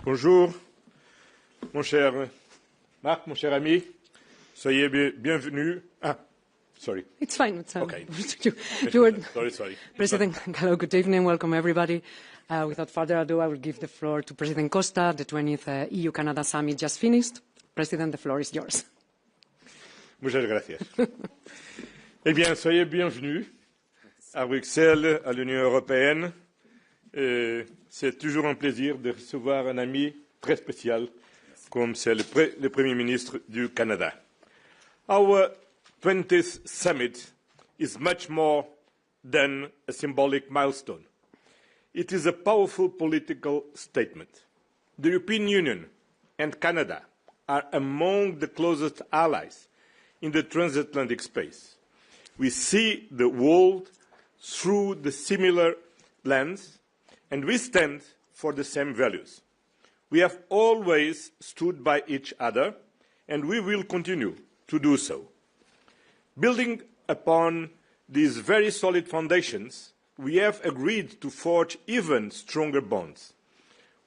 Bonjour, mon cher Marc, mon cher ami. Soyez bienvenue. Sorry. It's fine. It's okay. Sorry. President, hello, good evening. Welcome, everybody. Without further ado, I will give the floor to President Costa. The 20th EU-Canada Summit just finished. President, the floor is yours. Muchas gracias. Eh bien, soyez bienvenus à Bruxelles, à l'Union européenne. C'est toujours un plaisir de recevoir un ami très spécial comme c'est le Premier ministre du Canada. Our 20th summit is much more than a symbolic milestone. It is a powerful political statement. The European Union and Canada are among the closest allies in the transatlantic space. We see the world through the similar lens, and we stand for the same values. We have always stood by each other, and we will continue to do so. Building upon these very solid foundations, we have agreed to forge even stronger bonds.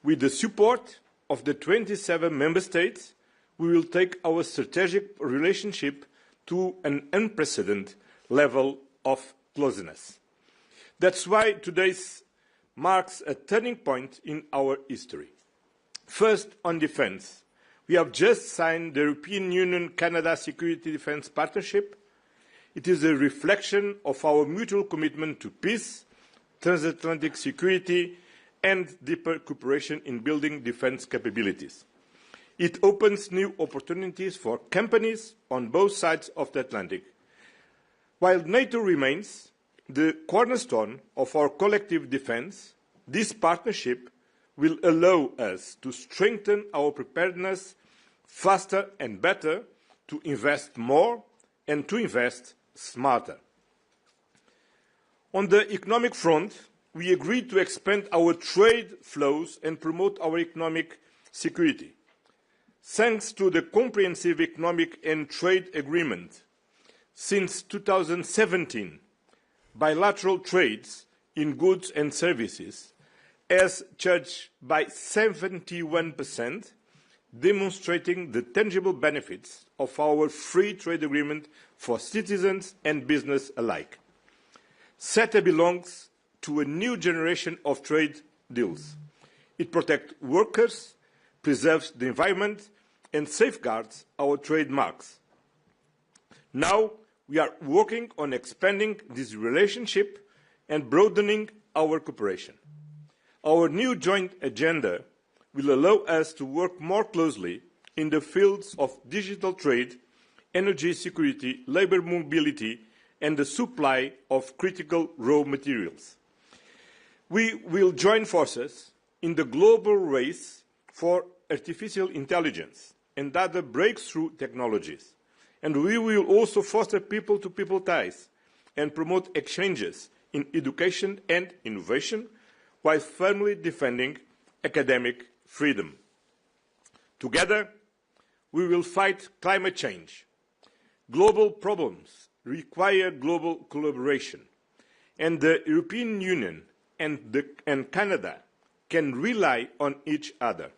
With the support of the 27 member states, we will take our strategic relationship to an unprecedented level of closeness. That's why today marks a turning point in our history. First, on defence. We have just signed the European Union-Canada Security Defence Partnership. It is a reflection of our mutual commitment to peace, transatlantic security, and deeper cooperation in building defence capabilities. It opens new opportunities for companies on both sides of the Atlantic. While NATO remains the cornerstone of our collective defence, this partnership will allow us to strengthen our preparedness faster and better, to invest more and to invest smarter. On the economic front, we agreed to expand our trade flows and promote our economic security. Thanks to the Comprehensive Economic and Trade Agreement, since 2017, bilateral trades in goods and services has surged by 71%, demonstrating the tangible benefits of our free trade agreement for citizens and business alike. CETA belongs to a new generation of trade deals. It protects workers, preserves the environment, and safeguards our trademarks. Now, we are working on expanding this relationship and broadening our cooperation. Our new joint agenda will allow us to work more closely in the fields of digital trade, energy security, labour mobility, and the supply of critical raw materials. We will join forces in the global race for artificial intelligence and other breakthrough technologies. And we will also foster people-to-people ties and promote exchanges in education and innovation while firmly defending academic freedom. Together, we will fight climate change. Global problems require global collaboration, and the European Union and Canada can rely on each other.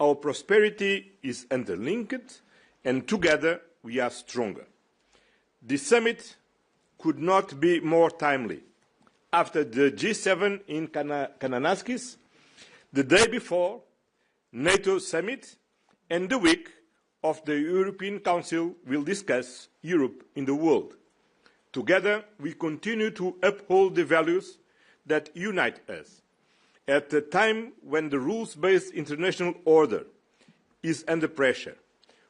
Our prosperity is interlinked, and together we are stronger. This summit could not be more timely. After the G7 in Kananaskis, the day before NATO summit, and the week of the European Council will discuss Europe in the world. Together, we continue to uphold the values that unite us. At a time when the rules-based international order is under pressure,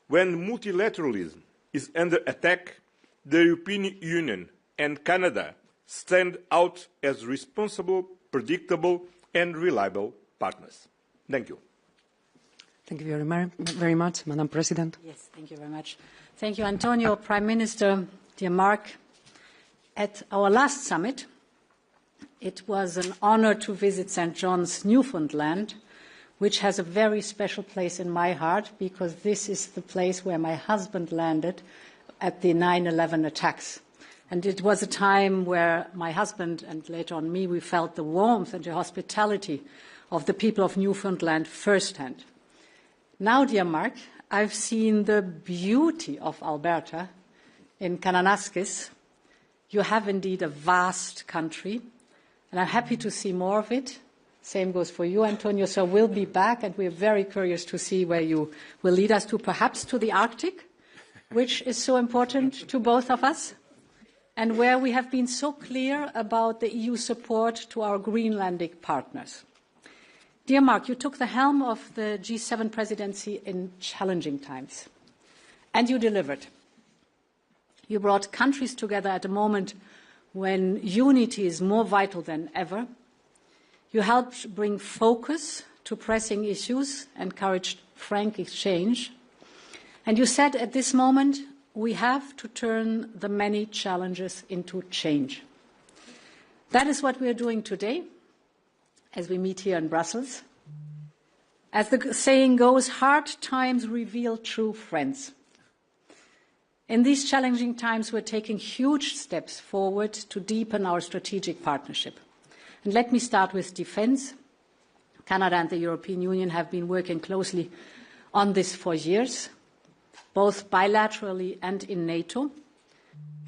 when multilateralism is under attack, the European Union and Canada stand out as responsible, predictable, and reliable partners. Thank you. Thank you very much, Madam President. Yes, thank you very much. Thank you, Antonio, Prime Minister, dear Mark. At our last summit, it was an honor to visit St. John's, Newfoundland, which has a very special place in my heart because this is the place where my husband landed at the 9/11 attacks. And it was a time where my husband and later on me, we felt the warmth and the hospitality of the people of Newfoundland firsthand. Now, dear Mark, I've seen the beauty of Alberta in Kananaskis. You have indeed a vast country, and I'm happy to see more of it. Same goes for you, Antonio. So we'll be back, and we're very curious to see where you will lead us to, perhaps to the Arctic, which is so important to both of us, and where we have been so clear about the EU support to our Greenlandic partners. Dear Mark, you took the helm of the G7 presidency in challenging times, and you delivered. You brought countries together at a moment when unity is more vital than ever. You helped bring focus to pressing issues, encouraged frank exchange, and you said at this moment, we have to turn the many challenges into change. That is what we are doing today as we meet here in Brussels. As the saying goes, hard times reveal true friends. In these challenging times, we're taking huge steps forward to deepen our strategic partnership. And let me start with defence. Canada and the European Union have been working closely on this for years, both bilaterally and in NATO.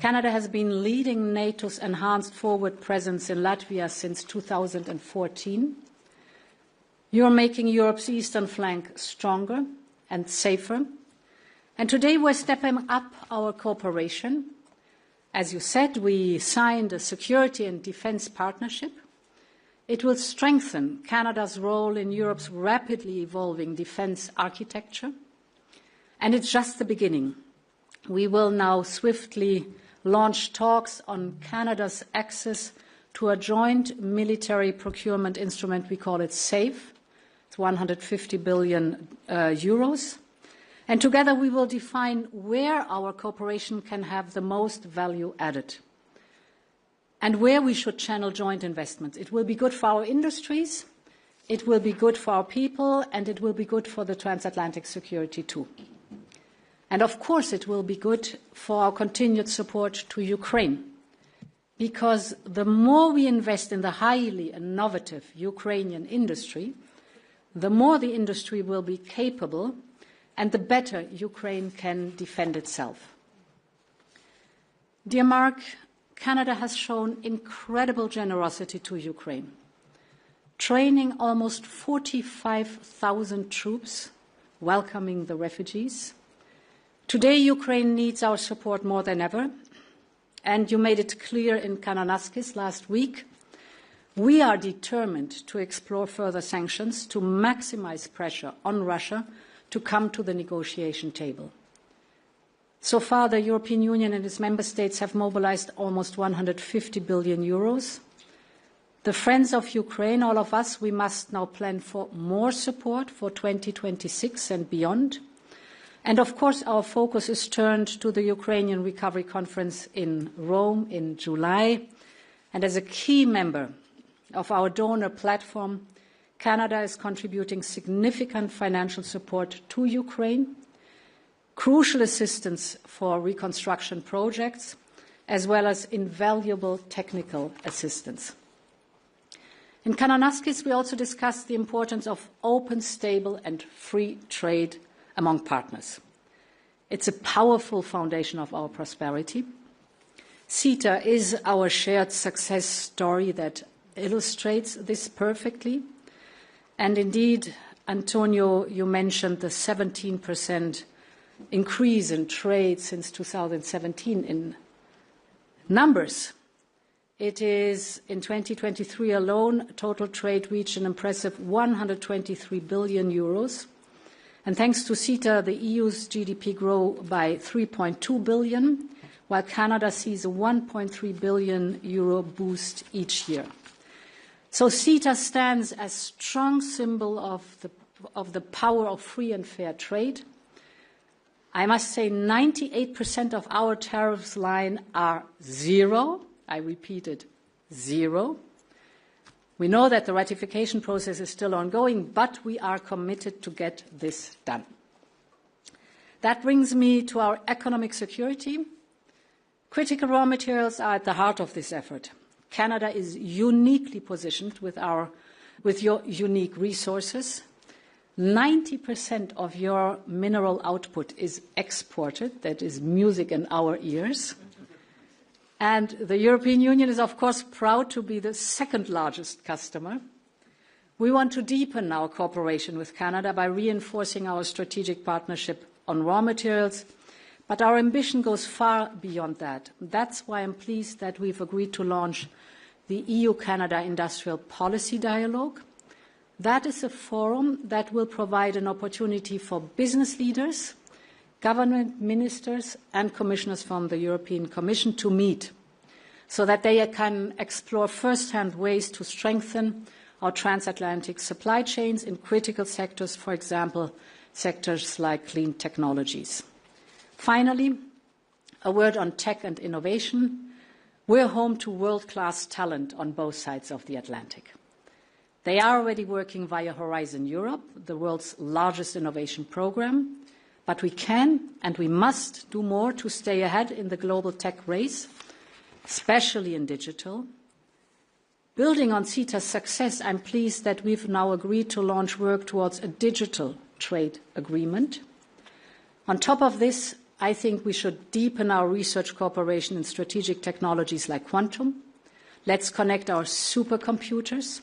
Canada has been leading NATO's enhanced forward presence in Latvia since 2014. You're making Europe's eastern flank stronger and safer. And today we're stepping up our cooperation. As you said, we signed a security and defence partnership. It will strengthen Canada's role in Europe's rapidly evolving defence architecture. And it's just the beginning. We will now swiftly launch talks on Canada's access to a joint military procurement instrument. We call it SAFE. It's 150 billion euros. And together we will define where our cooperation can have the most value added and where we should channel joint investments. It will be good for our industries, it will be good for our people, and it will be good for the transatlantic security too. And of course it will be good for our continued support to Ukraine, because the more we invest in the highly innovative Ukrainian industry, the more the industry will be capable and the better Ukraine can defend itself. Dear Mark, Canada has shown incredible generosity to Ukraine, training almost 45,000 troops, welcoming the refugees. Today, Ukraine needs our support more than ever, and you made it clear in Kananaskis last week. We are determined to explore further sanctions to maximize pressure on Russia to come to the negotiation table. So far, the European Union and its member states have mobilized almost 150 billion euros. The friends of Ukraine, all of us, we must now plan for more support for 2026 and beyond. And of course, our focus is turned to the Ukrainian Recovery Conference in Rome in July. And as a key member of our donor platform, Canada is contributing significant financial support to Ukraine, crucial assistance for reconstruction projects, as well as invaluable technical assistance. In Kananaskis, we also discussed the importance of open, stable and free trade among partners. It's a powerful foundation of our prosperity. CETA is our shared success story that illustrates this perfectly. And indeed, Antonio, you mentioned the 17% increase in trade since 2017 in numbers. It is, in 2023 alone, total trade reached an impressive 123 billion euros. And thanks to CETA, the EU's GDP grew by 3.2 billion, while Canada sees a 1.3 billion euro boost each year. So CETA stands as a strong symbol of the power of free and fair trade. I must say 98% of our tariffs line are zero. I repeated, zero. We know that the ratification process is still ongoing, but we are committed to get this done. That brings me to our economic security. Critical raw materials are at the heart of this effort. Canada is uniquely positioned with our with your unique resources. 90% of your mineral output is exported. That is music in our ears. And the European Union is, of course, proud to be the second largest customer. We want to deepen our cooperation with Canada by reinforcing our strategic partnership on raw materials, but our ambition goes far beyond that. That's why I'm pleased that we've agreed to launch the EU-Canada Industrial Policy Dialogue. That is a forum that will provide an opportunity for business leaders, government ministers and commissioners from the European Commission to meet so that they can explore first-hand ways to strengthen our transatlantic supply chains in critical sectors, for example, sectors like clean technologies. Finally, a word on tech and innovation. We're home to world-class talent on both sides of the Atlantic. They are already working via Horizon Europe, the world's largest innovation program, but we can and we must do more to stay ahead in the global tech race, especially in digital. Building on CETA's success, I'm pleased that we've now agreed to launch work towards a digital trade agreement. On top of this, I think we should deepen our research cooperation in strategic technologies like quantum. Let's connect our supercomputers.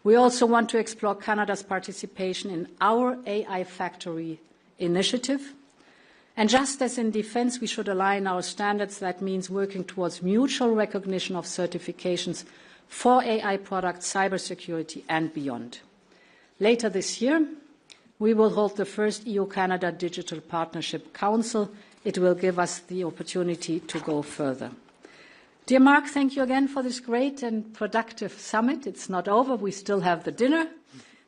We also want to explore Canada's participation in our AI Factory initiative. And just as in defense, we should align our standards. That means working towards mutual recognition of certifications for AI products, cybersecurity, and beyond. Later this year, we will hold the first EU-Canada Digital Partnership Council. It will give us the opportunity to go further. Dear Mark, thank you again for this great and productive summit. It's not over. We still have the dinner.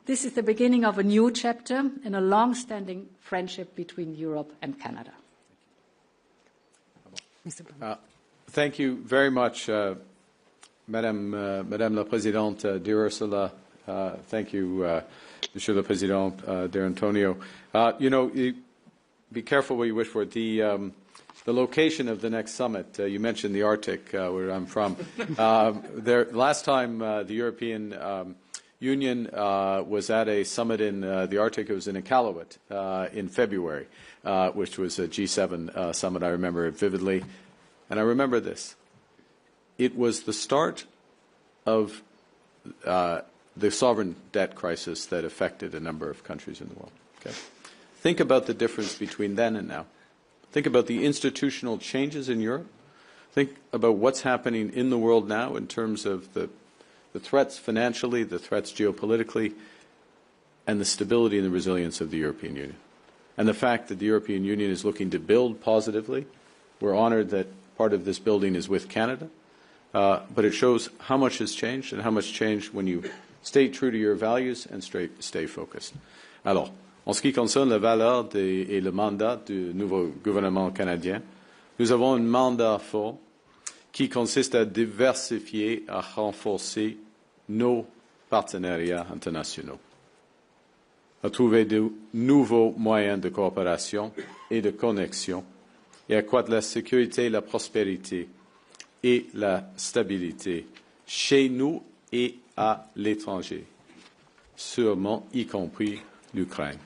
This is the beginning of a new chapter in a long-standing friendship between Europe and Canada. Thank you very much, Madame la Présidente, dear Ursula. Thank you, Monsieur le Président, dear Antonio. Be careful what you wish for. The location of the next summit, you mentioned the Arctic, where I'm from. Last time the European Union was at a summit in the Arctic, it was in Iqaluit in February, which was a G7 summit. I remember it vividly. And I remember this. It was the start of the sovereign debt crisis that affected a number of countries in the world. Okay? Think about the difference between then and now. Think about the institutional changes in Europe. Think about what's happening in the world now in terms of the threats financially, the threats geopolitically, and the stability and the resilience of the European Union. And the fact that the European Union is looking to build positively. We're honored that part of this building is with Canada. But it shows how much has changed and how much changed when you stay true to your values and stay focused. Alors, en ce qui concerne la valeur et le mandat du nouveau gouvernement canadien, nous avons un mandat fort qui consiste à diversifier, à renforcer nos partenariats internationaux, à trouver de nouveaux moyens de coopération et de connexion et accroître la sécurité, la prospérité et la stabilité chez nous et à l'étranger, sûrement y compris l'Ukraine.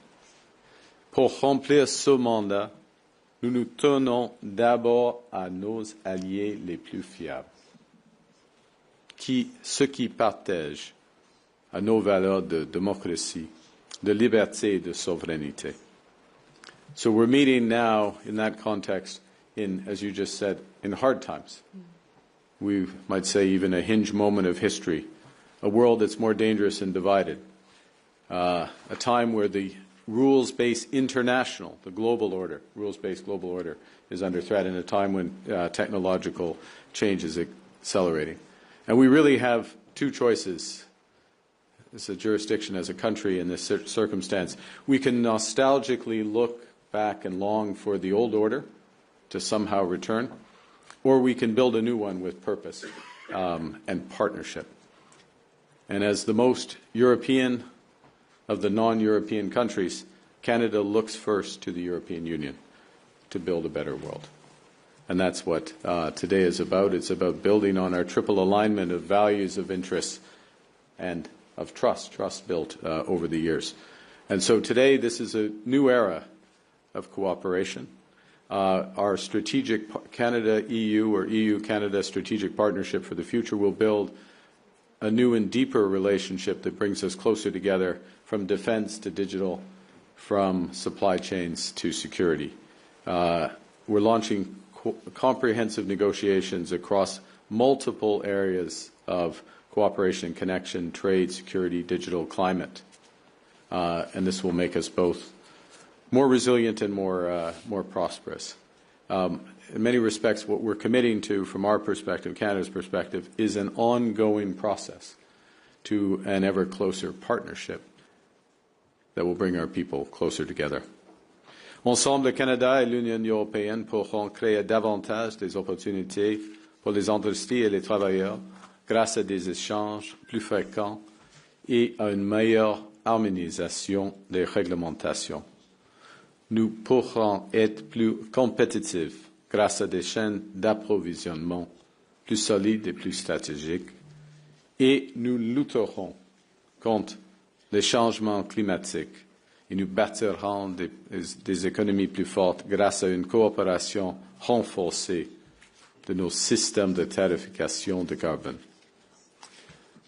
Pour remplir ce mandat, nous nous tenons d'abord à nos alliés les plus fiables, ceux qui partagent à nos valeurs de démocratie, de liberté et de souveraineté. So we're meeting now in that context in, as you just said, in hard times. We might say even a hinge moment of history, a world that's more dangerous and divided, a time where the rules-based international, the global order, rules-based global order is under threat, in a time when technological change is accelerating. And we really have two choices as a jurisdiction, as a country in this circumstance. We can nostalgically look back and long for the old order to somehow return, or we can build a new one with purpose and partnership. And as the most European of the non-European countries, Canada looks first to the European Union to build a better world. And that's what today is about. It's about building on our triple alignment of values, of interests, and of trust built over the years. And so today this is a new era of cooperation. Our strategic Canada-EU or EU-Canada strategic partnership for the future will build a new and deeper relationship that brings us closer together from defense to digital, from supply chains to security. We're launching comprehensive negotiations across multiple areas of cooperation, connection, trade, security, digital, climate. And this will make us both more resilient and more prosperous. In many respects, what we're committing to, from our perspective, Canada's perspective, is an ongoing process to an ever closer partnership that will bring our people closer together. Ensemble, le Canada et l'Union européenne pourront créer davantage des opportunités pour les industries et les travailleurs grâce à des échanges plus fréquents et à une meilleure harmonisation des réglementations. Nous pourrons être plus compétitifs grâce à des chaînes d'approvisionnement plus solides et plus stratégiques, et nous lutterons contre les changements climatiques et nous bâtirons des économies plus fortes grâce à une coopération renforcée de nos systèmes de tarification de carbone.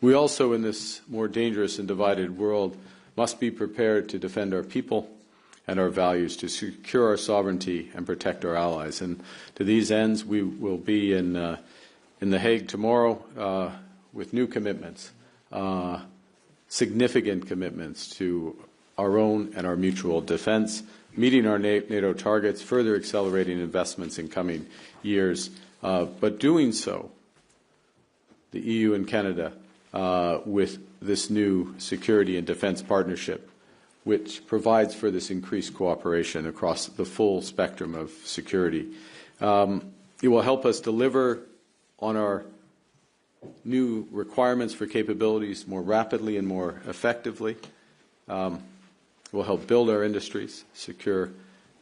We also, in this more dangerous and divided world, must be prepared to defend our people and our values, to secure our sovereignty and protect our allies. And to these ends, we will be in The Hague tomorrow with new commitments, significant commitments to our own and our mutual defense, meeting our NATO targets, further accelerating investments in coming years, but doing so, the EU and Canada, with this new security and defense partnership, which provides for this increased cooperation across the full spectrum of security. It will help us deliver on our new requirements for capabilities more rapidly and more effectively. It will help build our industries, secure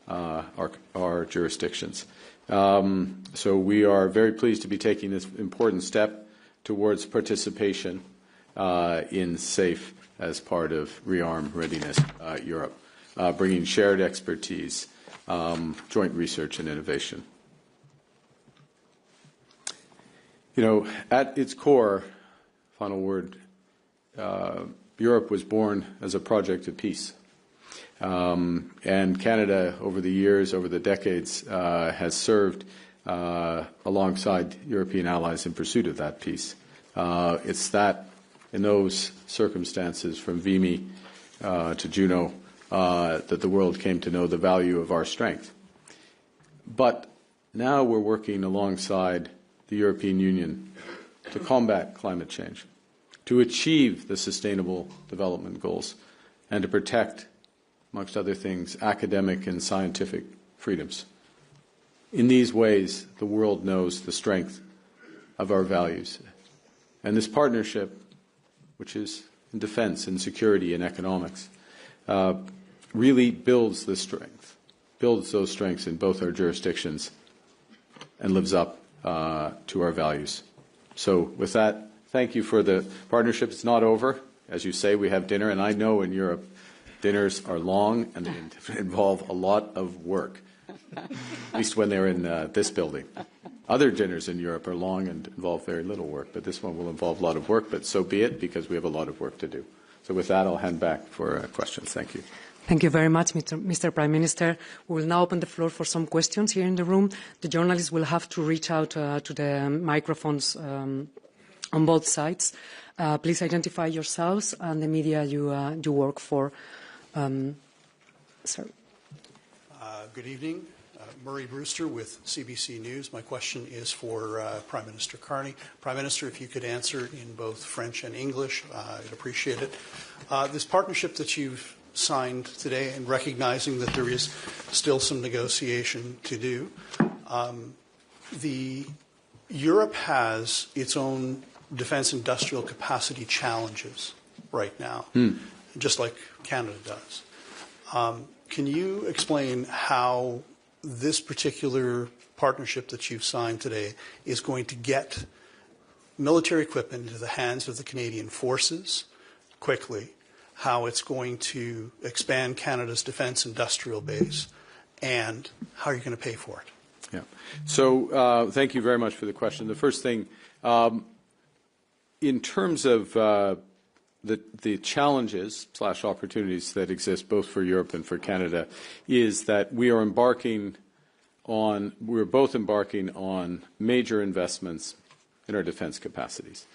our jurisdictions. So we are very pleased to be taking this important step towards participation in SAFE as part of Rearm Readiness Europe, bringing shared expertise, joint research and innovation. You know, at its core, final word, Europe was born as a project of peace. And Canada, over the years, over the decades, has served alongside European allies in pursuit of that peace. It's that, in those circumstances, from Vimy to Juno, that the world came to know the value of our strength. But now we're working alongside the European Union to combat climate change, to achieve the Sustainable Development Goals, and to protect, amongst other things, academic and scientific freedoms. In these ways, the world knows the strength of our values. And this partnership, which is in defense and security and economics, really builds the strength, builds those strengths in both our jurisdictions and lives up to our values. So with that, thank you for the partnership. It's not over. As you say, we have dinner, and I know in Europe dinners are long and they involve a lot of work, at least when they're in this building. Other dinners in Europe are long and involve very little work, but this one will involve a lot of work, but so be it, because we have a lot of work to do. So with that, I'll hand back for questions. Thank you. Thank you very much, Mr. Prime Minister. We will now open the floor for some questions here in the room. The journalists will have to reach out to the microphones on both sides. Please identify yourselves and the media you work for. Sir. Good evening. Murray Brewster with CBC News. My question is for Prime Minister Carney. Prime Minister, if you could answer in both French and English, I'd appreciate it. This partnership that you've signed today, and recognizing that there is still some negotiation to do, Europe has its own defense industrial capacity challenges right now, just like Canada does. Can you explain how this particular partnership that you've signed today is going to get military equipment into the hands of the Canadian forces quickly how it's going to expand Canada's defense industrial base, and how are you going to pay for it? Yeah. So thank you very much for the question. The first thing, in terms of the challenges / opportunities that exist both for Europe and for Canada, is that we're both embarking on major investments in our defense capacities.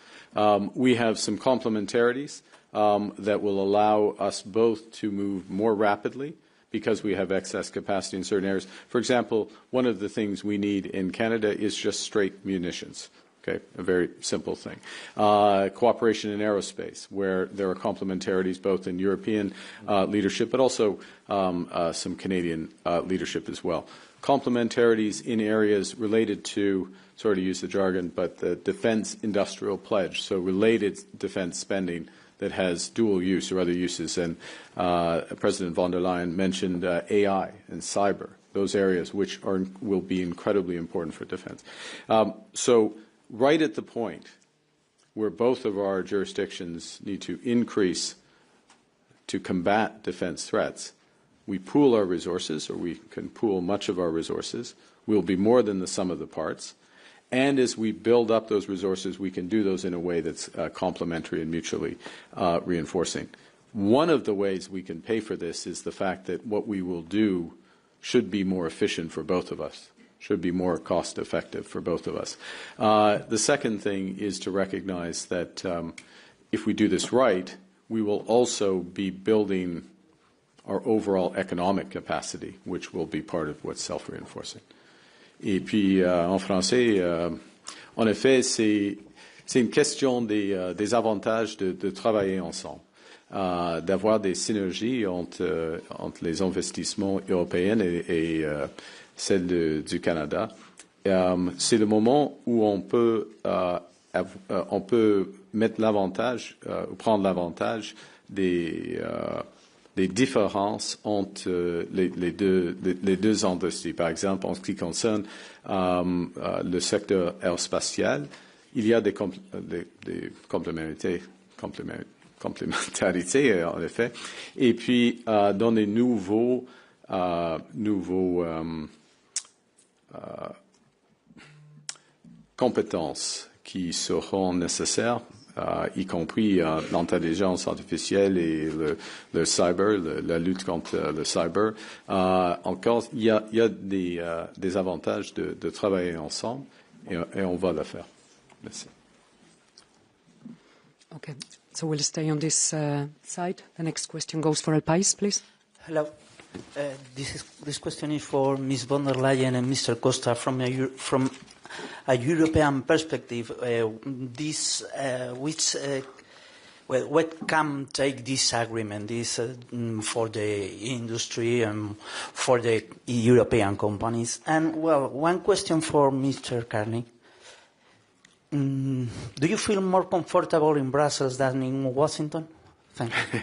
We have some complementarities that will allow us both to move more rapidly because we have excess capacity in certain areas. For example, one of the things we need in Canada is just straight munitions. Okay, a very simple thing. Cooperation in aerospace, where there are complementarities both in European leadership, but also some Canadian leadership as well. Complementarities in areas related to, sorry to use the jargon, but the defense industrial pledge, so related defense spending that has dual use or other uses. And President von der Leyen mentioned AI and cyber, those areas which will be incredibly important for defense. So right at the point where both of our jurisdictions need to increase to combat defense threats, we pool our resources, or we can pool much of our resources. We'll be more than the sum of the parts. And as we build up those resources, we can do those in a way that's complementary and mutually reinforcing. One of the ways we can pay for this is the fact that what we will do should be more efficient for both of us, should be more cost-effective for both of us. The second thing is to recognize that if we do this right, we will also be building our overall economic capacity, which will be part of what's self-reinforcing. Et puis, en français, en effet, c'est une question des avantages de travailler ensemble, d'avoir des synergies entre les investissements européens et celles du Canada. C'est le moment où on peut mettre l'avantage, ou prendre l'avantage des différences entre les deux industries. Par exemple, en ce qui concerne le secteur aérospatial, il y a des complémentarités, en effet. Et puis, dans les nouveaux compétences qui seront nécessaires, y compris l'intelligence artificielle et le cyber, la lutte contre le cyber. Encore, il y a des avantages de travailler ensemble et on va le faire. Merci. Okay, so we'll stay on this side. The next question goes for El País, please. Hello. This question is for Ms. von der Leyen and Mr. Costa from a European perspective. What can take this agreement for the industry and for the European companies? And, well, one question for Mr. Carney. Do you feel more comfortable in Brussels than in Washington? Thank you.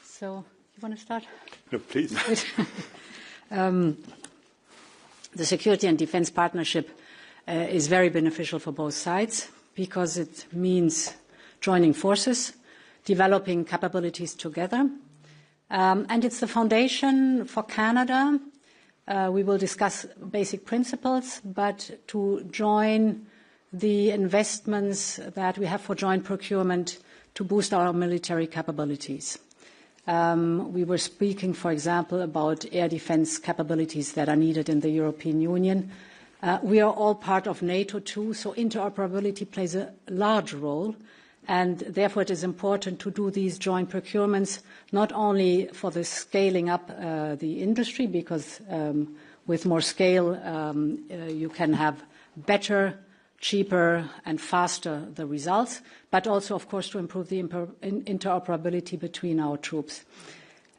So, you want to start? No, please. The security and defense partnership is very beneficial for both sides because it means joining forces, developing capabilities together. And it's the foundation for Canada. We will discuss basic principles, but to join the investments that we have for joint procurement to boost our military capabilities. We were speaking, for example, about air defense capabilities that are needed in the European Union. We are all part of NATO too, so interoperability plays a large role, and therefore it is important to do these joint procurements not only for the scaling up the industry, because with more scale you can have better, cheaper and faster the results, but also, of course, to improve the interoperability between our troops.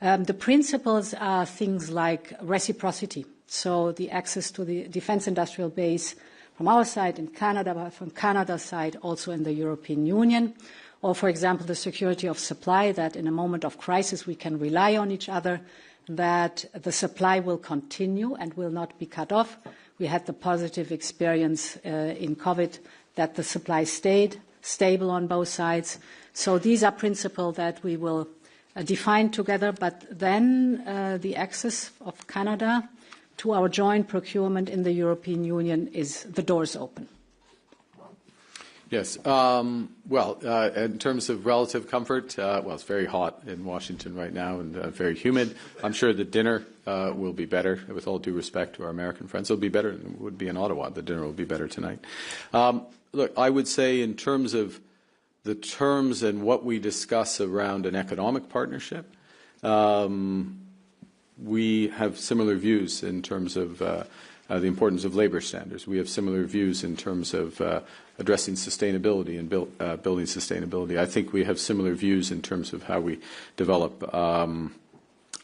The principles are things like reciprocity, so the access to the defense industrial base from our side in Canada, but from Canada's side also in the European Union, or, for example, the security of supply, that in a moment of crisis we can rely on each other, that the supply will continue and will not be cut off. We had the positive experience in COVID that the supply stayed stable on both sides. So these are principles that we will define together, but then the access of Canada to our joint procurement in the European Union is the doors open. Yes. In terms of relative comfort, it's very hot in Washington right now and very humid. I'm sure the dinner will be better, with all due respect to our American friends. It'll be better than it would be in Ottawa. The dinner will be better tonight. Look, I would say in terms of the terms and what we discuss around an economic partnership, we have similar views in terms of the importance of labor standards. We have similar views in terms of addressing sustainability and building sustainability. I think we have similar views in terms of how we develop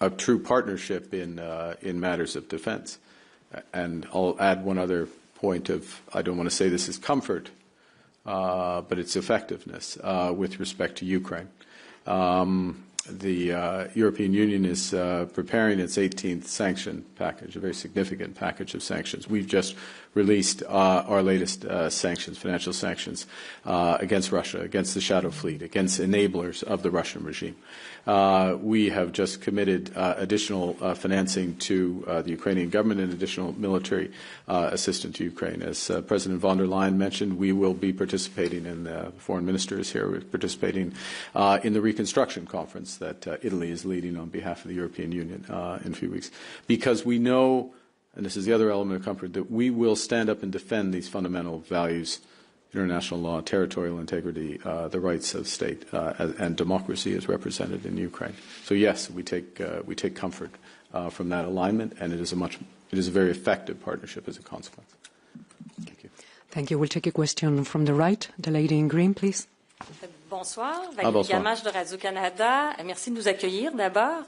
a true partnership in matters of defense. And I'll add one other point of, I don't want to say this is comfort, but it's effectiveness with respect to Ukraine. The European Union is preparing its 18th sanction package, a very significant package of sanctions. We've just released our latest sanctions, financial sanctions, against Russia, against the Shadow Fleet, against enablers of the Russian regime. We have just committed additional financing to the Ukrainian government and additional military assistance to Ukraine. As President von der Leyen mentioned, we will be participating in the foreign minister is here, we're participating in the reconstruction conference that Italy is leading on behalf of the European Union in a few weeks, because we know, and this is the other element of comfort, that we will stand up and defend these fundamental values, international law, territorial integrity, the rights of state, and democracy as represented in Ukraine. So yes, we take comfort from that alignment, and it is a very effective partnership as a consequence. Thank you. Thank you. We'll take a question from the right. The lady in green, please. Bonsoir, Valérie Gamache de Radio-Canada. Merci de nous accueillir d'abord.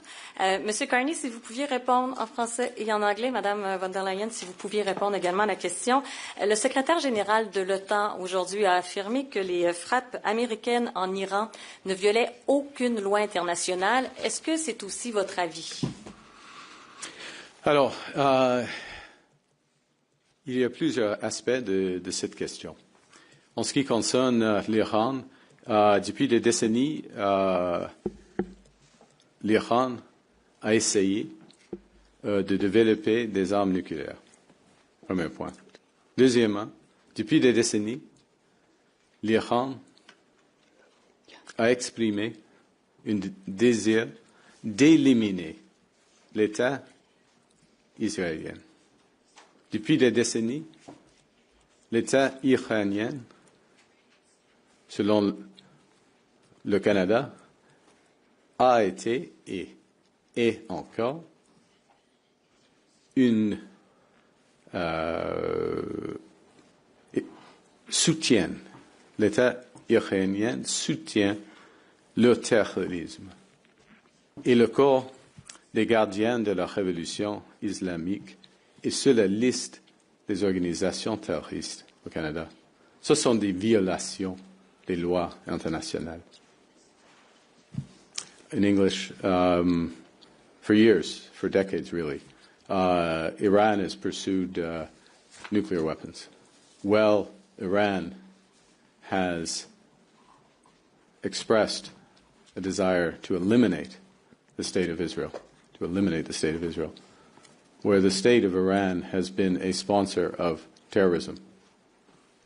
Monsieur Carney, si vous pouviez répondre en français et en anglais, Madame von der Leyen, si vous pouviez répondre également à la question. Le secrétaire général de l'OTAN aujourd'hui a affirmé que les frappes américaines en Iran ne violaient aucune loi internationale. Est-ce que c'est aussi votre avis? Alors, il y a plusieurs aspects de cette question. En ce qui concerne l'Iran, depuis des décennies, l'Iran a essayé de développer des armes nucléaires. Premier point. Deuxièmement, depuis des décennies, l'Iran a exprimé un désir d'éliminer l'État israélien. Depuis des décennies, l'État iranien, selon le Canada, a été et est encore soutient, l'État iranien soutient le terrorisme et le corps des gardiens de la révolution islamique est sur la liste des organisations terroristes au Canada. Ce sont des violations des lois internationales. In English, for years, for decades really, Iran has pursued nuclear weapons. Well, Iran has expressed a desire to eliminate the State of Israel, where the State of Iran has been a sponsor of terrorism,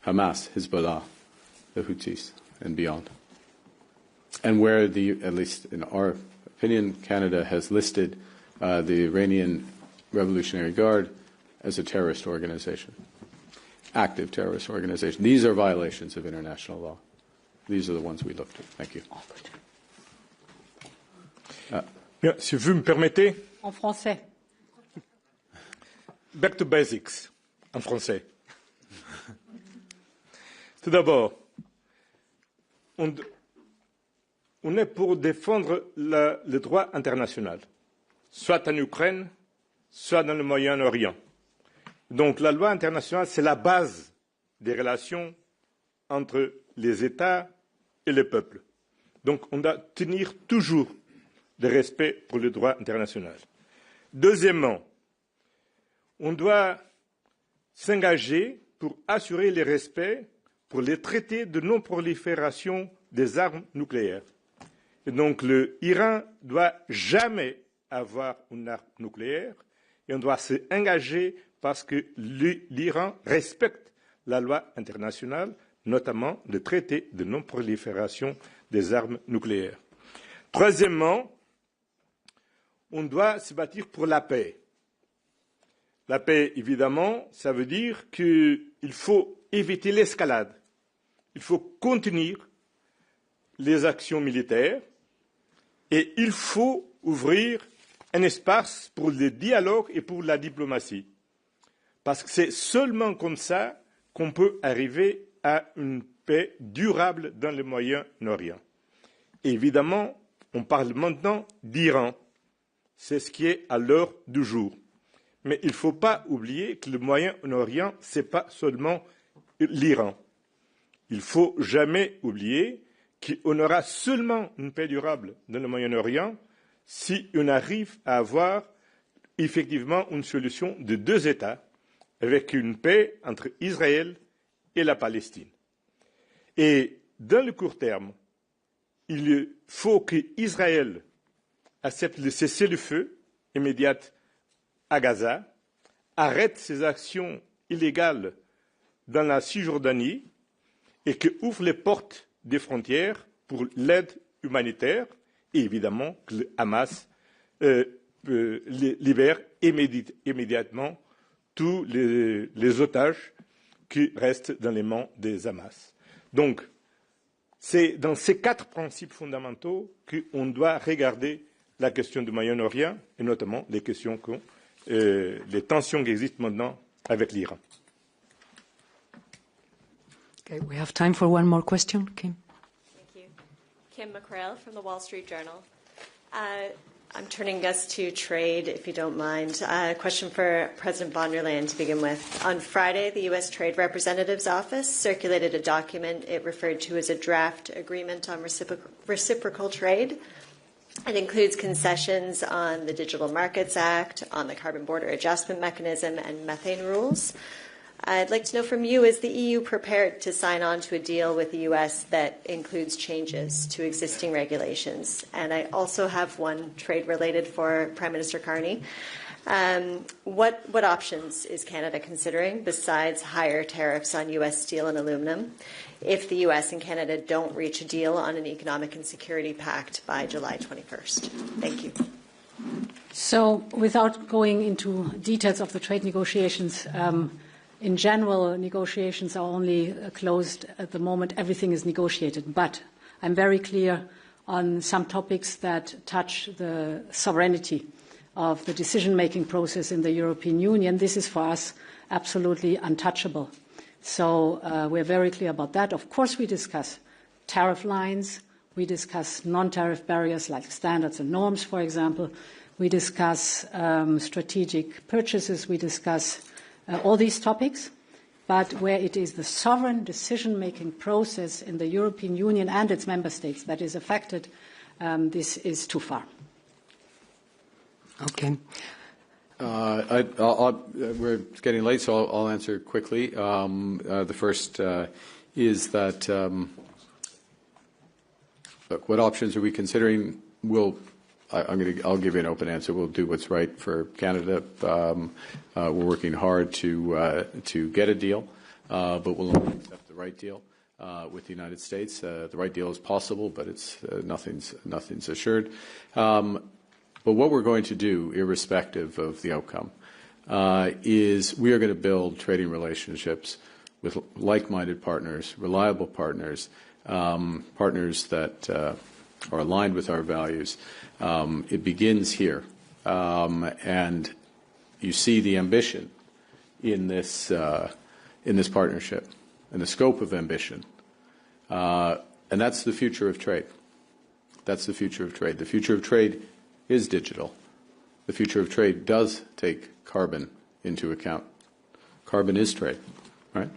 Hamas, Hezbollah, the Houthis, and beyond. And where at least in our opinion, Canada has listed the Iranian Revolutionary Guard as a terrorist organization, active terrorist organization. These are violations of international law. These are the ones we looked at. Thank you. Bien, si vous me permettez. En français. Back to basics, en français. Tout d'abord, on est pour défendre le droit international, soit en Ukraine, soit dans le Moyen-Orient. Donc la loi internationale, c'est la base des relations entre les États et les peuples. Donc on doit tenir toujours le respect pour le droit international. Deuxièmement, on doit s'engager pour assurer le respect pour les traités de non-prolifération des armes nucléaires. Et donc l'Iran ne doit jamais avoir une arme nucléaire et on doit s'engager parce que l'Iran respecte la loi internationale, notamment le traité de non-prolifération des armes nucléaires. Troisièmement, on doit se bâtir pour la paix. La paix, évidemment, ça veut dire qu'il faut éviter l'escalade. Il faut contenir les actions militaires et il faut ouvrir un espace pour le dialogue et pour la diplomatie. Parce que c'est seulement comme ça qu'on peut arriver à une paix durable dans le Moyen-Orient. Évidemment, on parle maintenant d'Iran. C'est ce qui est à l'heure du jour. Mais il ne faut pas oublier que le Moyen-Orient, ce n'est pas seulement l'Iran. Il ne faut jamais oublier qu'on aura seulement une paix durable dans le Moyen-Orient si on arrive à avoir effectivement une solution de deux États avec une paix entre Israël et la Palestine. Et dans le court terme, il faut qu'Israël accepte le cessez-le-feu immédiat à Gaza, arrête ses actions illégales dans la Cisjordanie et qu'ouvre les portes des frontières pour l'aide humanitaire et évidemment que le Hamas libère immédiatement tous les otages qui restent dans les mains des Hamas. Donc, c'est dans ces quatre principes fondamentaux qu'on doit regarder la question du Moyen-Orient et notamment les questions les tensions qui existent maintenant avec l'Iran. Okay, we have time for one more question. Kim. Thank you. Kim McCrail from the Wall Street Journal. I'm turning us to trade, if you don't mind. A question for President von der Leyen to begin with. On Friday, the U.S. Trade Representative's Office circulated a document it referred to as a draft agreement on reciprocal trade. It includes concessions on the Digital Markets Act, on the Carbon Border Adjustment Mechanism, and methane rules. I'd like to know from you, is the EU prepared to sign on to a deal with the U.S. that includes changes to existing regulations? And I also have one trade-related for Prime Minister Carney. What options is Canada considering besides higher tariffs on U.S. steel and aluminum if the U.S. and Canada don't reach a deal on an economic and security pact by July 21st? Thank you. So without going into details of the trade negotiations, in general, negotiations are only closed at the moment everything is negotiated. But I'm very clear on some topics that touch the sovereignty of the decision-making process in the European Union. This is for us absolutely untouchable. So we're very clear about that. Of course, we discuss tariff lines. We discuss non-tariff barriers like standards and norms, for example. We discuss strategic purchases. We discuss all these topics, but where it is the sovereign decision-making process in the European Union and its member states that is affected, this is too far. Okay. We're getting late, so I'll answer quickly. The first is that, look, what options are we considering? I'll give you an open answer. We'll do what's right for Canada. We're working hard to get a deal, but we'll only accept the right deal with the United States. The right deal is possible, but it's nothing's assured. But what we're going to do, irrespective of the outcome, is we are going to build trading relationships with like-minded partners, reliable partners, partners that are aligned with our values. It begins here, and you see the ambition in this partnership and the scope of ambition, and that's the future of trade. That's the future of trade. The future of trade is digital. The future of trade does take carbon into account. Carbon is trade, right?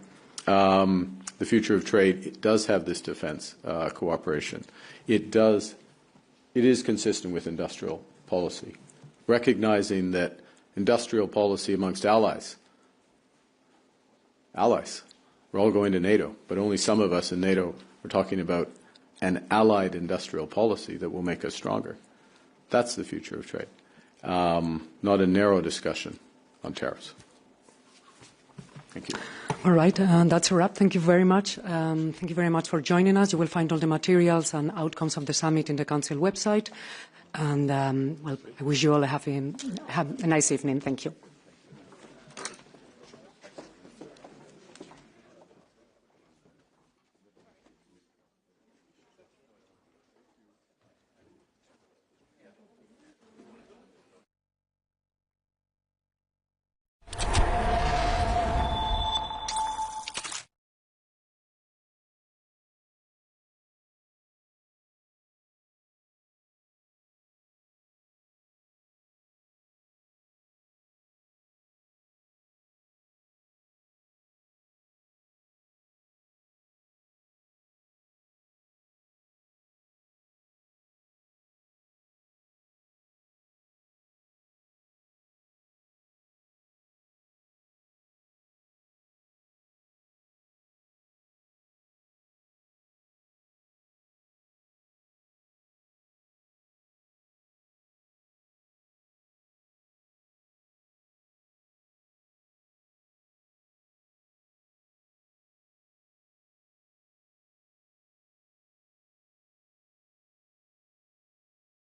The future of trade, it does have this defense cooperation. It is consistent with industrial policy, recognizing that industrial policy amongst allies We're all going to NATO, but only some of us in NATO are talking about an allied industrial policy that will make us stronger. That's the future of trade, not a narrow discussion on tariffs. Thank you. All right, that's a wrap. Thank you very much. Thank you very much for joining us. You will find all the materials and outcomes of the summit in the Council website. And well, I wish you all a nice evening. Thank you.